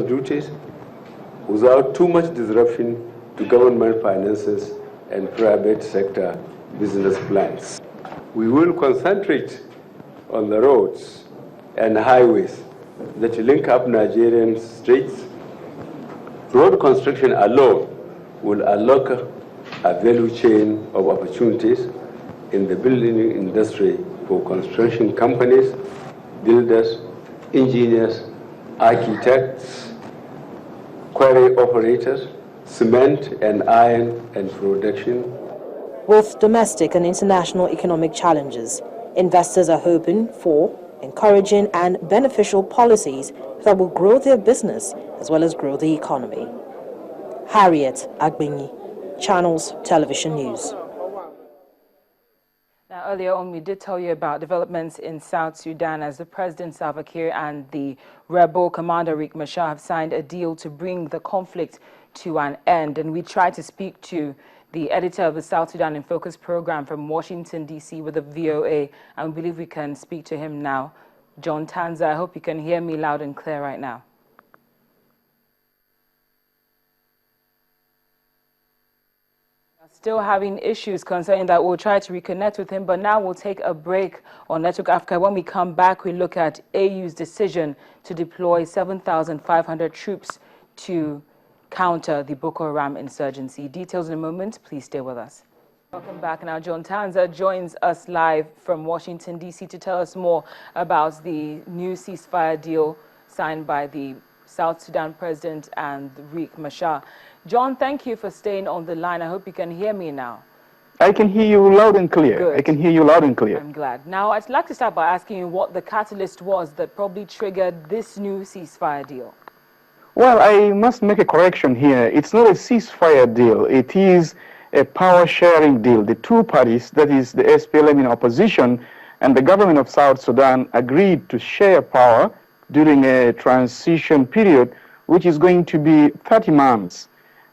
duties without too much disruption to government finances and private sector business plans. We will concentrate on the roads and highways that link up Nigerian states. Road construction alone will unlock a value chain of opportunities in the building industry for construction companies, builders, engineers, architects, quarry operators, cement and iron and production. With domestic and international economic challenges, investors are hoping for encouraging and beneficial policies that will grow their business as well as grow the economy. Harriet Agbinyi, Channels Television News. Now, earlier on, we did tell you about developments in South Sudan as the President Salva Kiir and the rebel commander Riek Machar have signed a deal to bring the conflict to an end. And we tried to speak to the editor of the South Sudan in Focus program from Washington, D.C. with the VOA, and we believe we can speak to him now. John Tanza, I hope you can hear me loud and clear right now. Still having issues concerning that. We'll try to reconnect with him, but now we'll take a break on Network Africa. When we come back, we look at AU's decision to deploy 7,500 troops to counter the Boko Haram insurgency. Details in a moment. Please stay with us. Welcome back. Now, John Tanza joins us live from Washington, D.C. to tell us more about the new ceasefire deal signed by the South Sudan president and Riek Machar. John, thank you for staying on the line. I hope you can hear me now. I can hear you loud and clear. Good. I can hear you loud and clear. I'm glad. Now, I'd like to start by asking you what the catalyst was that probably triggered this new ceasefire deal. Well, I must make a correction here. It's not a ceasefire deal. It is a power-sharing deal. The two parties, that is the SPLM in opposition and the government of South Sudan, agreed to share power during a transition period, which is going to be 30 months.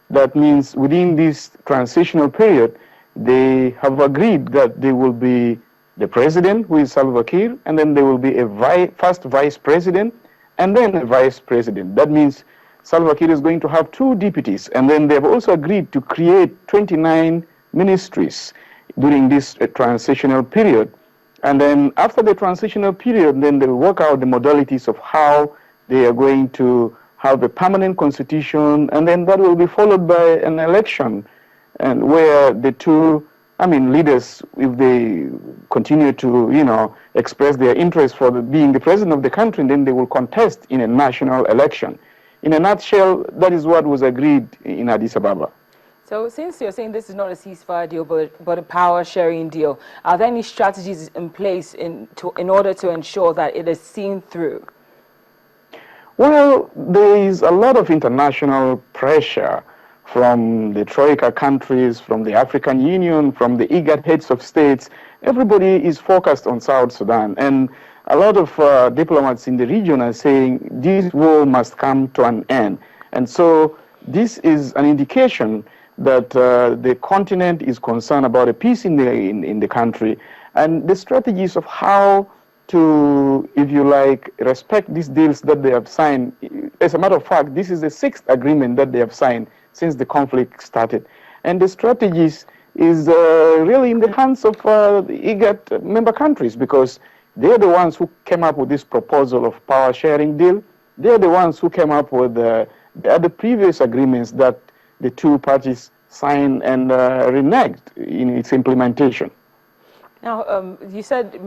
That means within this transitional period, they have agreed that there will be the president, who is Salva Kiir, and then there will be a first vice president, and then a vice president. That means Salva Kiir is going to have two deputies, and then they've also agreed to create 29 ministries during this transitional period. And then after the transitional period, then they'll work out the modalities of how they are going to have a permanent constitution, and then that will be followed by an election, and where the two, leaders, if they continue to, express their interest for being the president of the country, then they will contest in a national election. In a nutshell, that is what was agreed in Addis Ababa. So since you're saying this is not a ceasefire deal, but a power-sharing deal, are there any strategies in place in order to ensure that it is seen through? Well, there is a lot of international pressure from the Troika countries, from the African Union, from the IGAD heads of states. Everybody is focused on South Sudan. And a lot of diplomats in the region are saying this war must come to an end. And so this is an indication that the continent is concerned about a peace in the country. And the strategies of how to, if you like, respect these deals that they have signed. As a matter of fact, this is the 6th agreement that they have signed since the conflict started. And the strategies is really in the hands of the IGAD member countries, because they're the ones who came up with this proposal of power sharing deal. They're the ones who came up with the previous agreements that the two parties signed and reneged in its implementation. Now,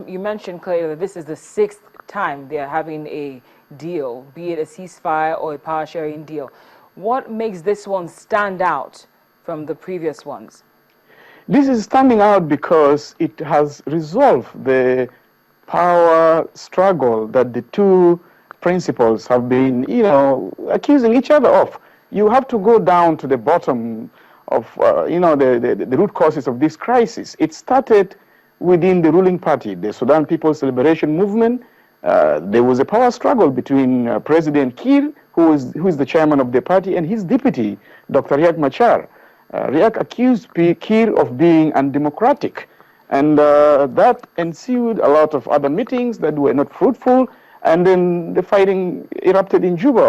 you mentioned clearly that this is the 6th time they're having a deal, be it a ceasefire or a power-sharing deal. What makes this one stand out from the previous ones? This is standing out because it has resolved the power struggle that the two principals have been, accusing each other of. You have to go down to the bottom of, the root causes of this crisis. It started within the ruling party, the Sudan People's Liberation Movement. There was a power struggle between President Kiir, who is the chairman of the party, and his deputy, Dr. Riek Machar. Riek accused Kiir of being undemocratic, and that ensued a lot of other meetings that were not fruitful. And then the fighting erupted in Juba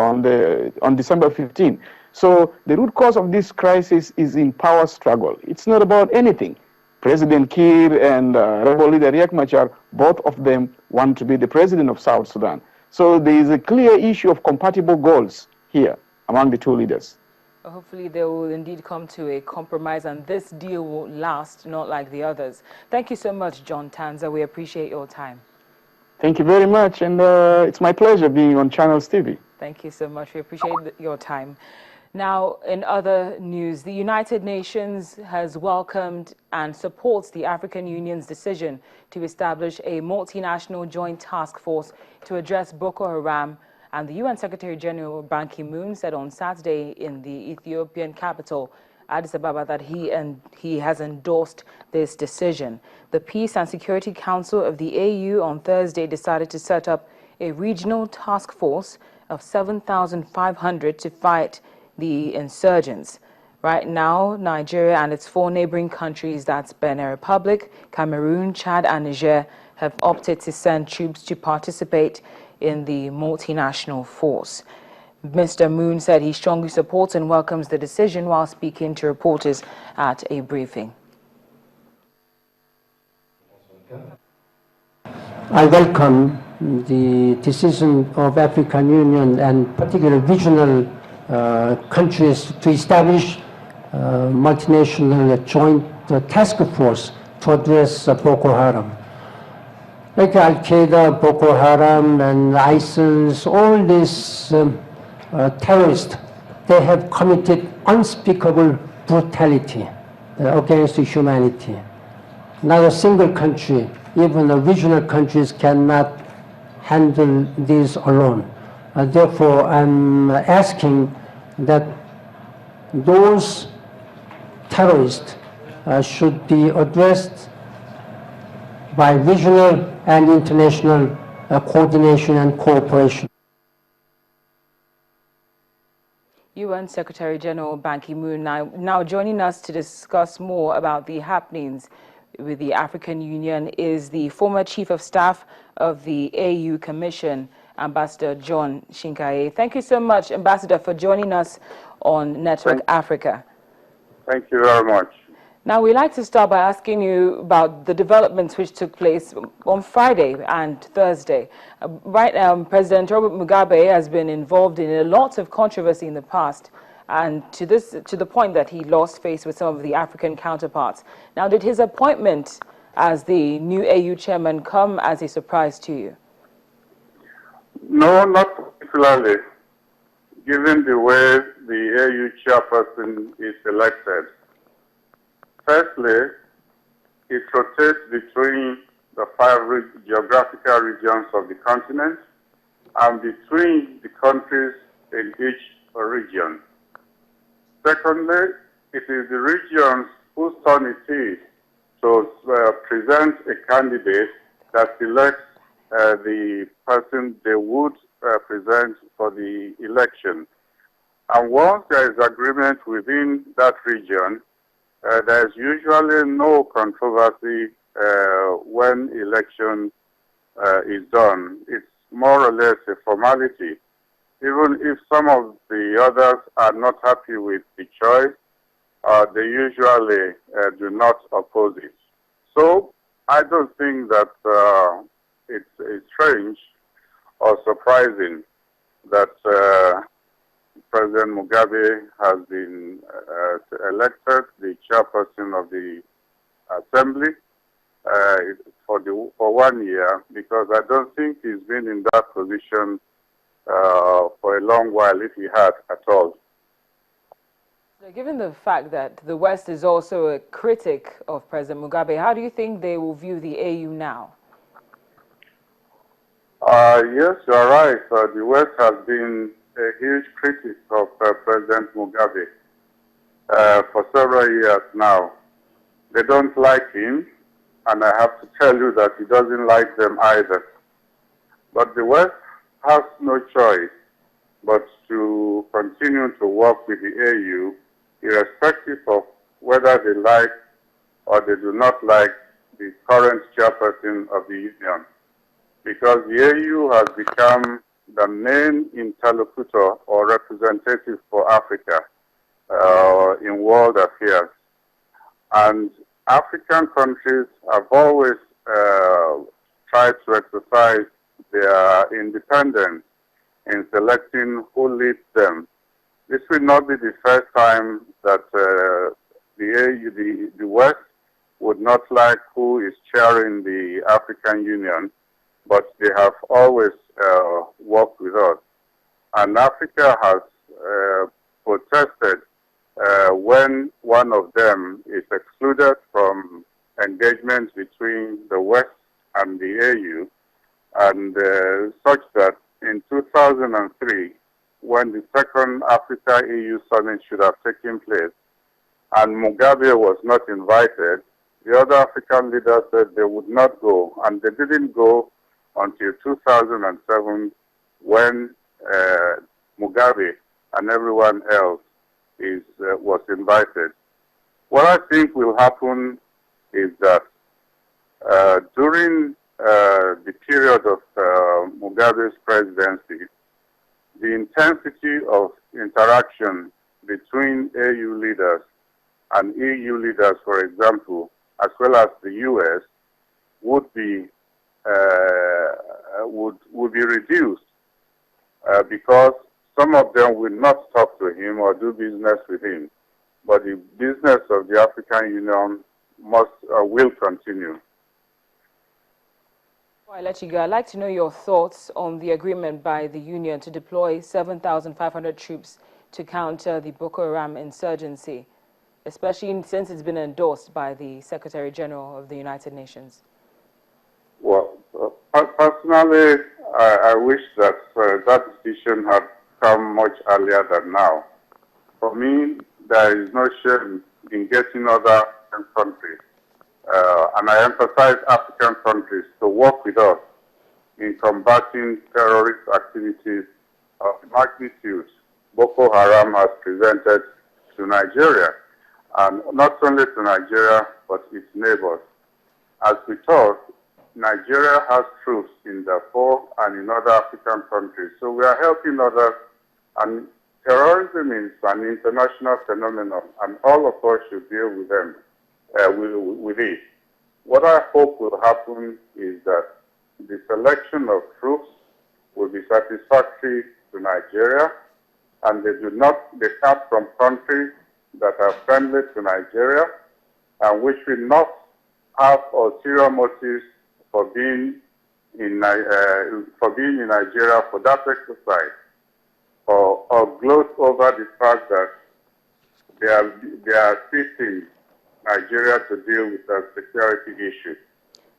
on December 15. So the root cause of this crisis is in power struggle. It's not about anything. President Kiir and rebel leader Riek Machar, both of them want to be the president of South Sudan. So there is a clear issue of compatible goals here among the two leaders. Hopefully they will indeed come to a compromise and this deal will last, not like the others. Thank you so much, John Tanza. We appreciate your time. Thank you very much, and it's my pleasure being on Channels TV. Thank you so much. We appreciate your time. Now, in other news, the United Nations has welcomed and supports the African Union's decision to establish a multinational joint task force to address Boko Haram, and the UN Secretary General Ban Ki-moon said on Saturday in the Ethiopian capital, Addis Ababa, that he has endorsed this decision. The Peace and Security Council of the AU on Thursday decided to set up a regional task force of 7,500 to fight the insurgents. Right now, Nigeria and its 4 neighboring countries, that's Benin Republic, Cameroon, Chad, and Niger, have opted to send troops to participate in the multinational force. Mr. Moon said he strongly supports and welcomes the decision while speaking to reporters at a briefing. I welcome the decision of African Union and particularly regional countries to establish multinational joint task force to address Boko Haram. Like Al-Qaeda, Boko Haram, and ISIL, all these terrorists, they have committed unspeakable brutality against humanity. Not a single country, even the regional countries, cannot handle this alone. Therefore, I'm asking that those terrorists should be addressed by regional and international coordination and cooperation. UN Secretary General Ban Ki-moon now joining us to discuss more about the happenings with the African Union is the former Chief of Staff of the AU Commission, Ambassador John Shinkaye. Thank you so much, Ambassador, for joining us on Network Africa. Thank you very much. Now, we'd like to start by asking you about the developments which took place on Friday and Thursday. Right now, President Robert Mugabe has been involved in a lot of controversy in the past, and to the point that he lost face with some of the African counterparts. Now, did his appointment as the new AU chairman come as a surprise to you? No, not particularly, given the way the AU chairperson is elected. Firstly, it rotates between the 5 geographical regions of the continent and between the countries in each region. Secondly, it is the regions whose turn it is to present a candidate that selects the person they would present for the election. And once there is agreement within that region, there is usually no controversy when election is done. It's more or less a formality. Even if some of the others are not happy with the choice, they usually do not oppose it. So I don't think that it's strange or surprising that President Mugabe has been elected the chairperson of the assembly for 1 year, because I don't think he's been in that position for a long while, if he had at all. So given the fact that the West is also a critic of President Mugabe, how do you think they will view the AU now? Yes, you're right. The West has been a huge critic of President Mugabe for several years now. They don't like him, and I have to tell you that he doesn't like them either. But the West has no choice but to continue to work with the AU, irrespective of whether they like or they do not like the current chairperson of the Union. because the AU has become the main interlocutor or representative for Africa in world affairs. And African countries have always tried to exercise their independence in selecting who leads them. This will not be the first time that the AU, the West, would not like who is chairing the African Union, but they have always worked with us. And Africa has protested when one of them is excluded from engagement between the West and the AU, and such that in 2003, when the second Africa-EU summit should have taken place, and Mugabe was not invited, the other African leaders said they would not go, and they didn't go until 2007 when Mugabe and everyone else was invited. What I think will happen is that during the period of Mugabe's presidency, the intensity of interaction between AU leaders and EU leaders, for example, as well as the US, would be reduced because some of them will not talk to him or do business with him, but the business of the African Union will continue. Before I let you go, I'd like to know your thoughts on the agreement by the Union to deploy 7,500 troops to counter the Boko Haram insurgency, especially since it's been endorsed by the Secretary General of the United Nations. Well, personally, I wish that that decision had come much earlier than now. For me, there is no shame in getting other countries, and I emphasize African countries, to work with us in combating terrorist activities of magnitude Boko Haram has presented to Nigeria, and not only to Nigeria, but its neighbors. As we talk, Nigeria has troops in Darfur and in other African countries, so we are helping others, and terrorism is an international phenomenon, and all of us should deal with them, with it. What I hope will happen is that the selection of troops will be satisfactory to Nigeria, and they come from countries that are friendly to Nigeria, and which will not have ulterior motives for being in Nigeria for that exercise, or gloat over the fact that they are assisting Nigeria to deal with the security issues.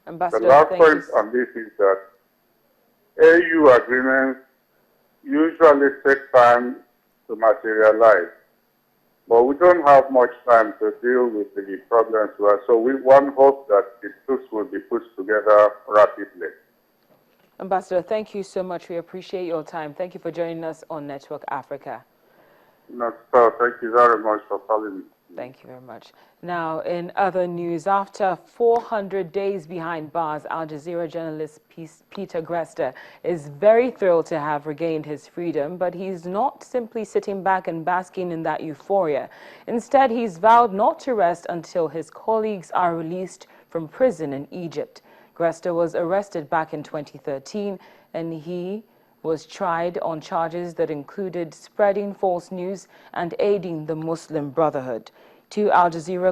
Ambassador, the last point on this is that AU agreements usually take time to materialize, but we don't have much time to deal with the problems. So one hopes that the troops will be put together rapidly. Ambassador, thank you so much. We appreciate your time. Thank you for joining us on Network Africa. No, sir, thank you very much for calling me. Thank you very much. Now, in other news, after 400 days behind bars, Al Jazeera journalist Peter Grester is very thrilled to have regained his freedom, but he's not simply sitting back and basking in that euphoria. Instead, he's vowed not to rest until his colleagues are released from prison in Egypt. Grester was arrested back in 2013, and he was tried on charges that included spreading false news and aiding the Muslim Brotherhood. Two Al Jazeera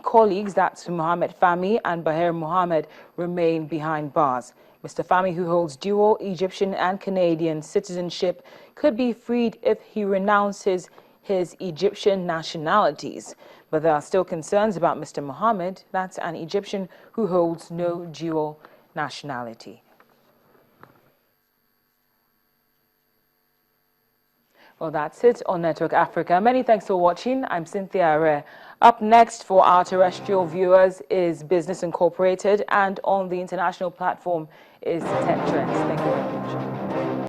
colleagues, that's Mohammed Fahmy and Bahir Mohammed, remain behind bars. Mr. Fahmy, who holds dual Egyptian and Canadian citizenship, could be freed if he renounces his Egyptian nationalities. But there are still concerns about Mr. Mohammed, that's an Egyptian who holds no dual nationality. Well, that's it on Network Africa. Many thanks for watching. I'm Cynthia Are. Up next for our terrestrial viewers is Business Incorporated, and on the international platform is Tech Trends. Thank you very much.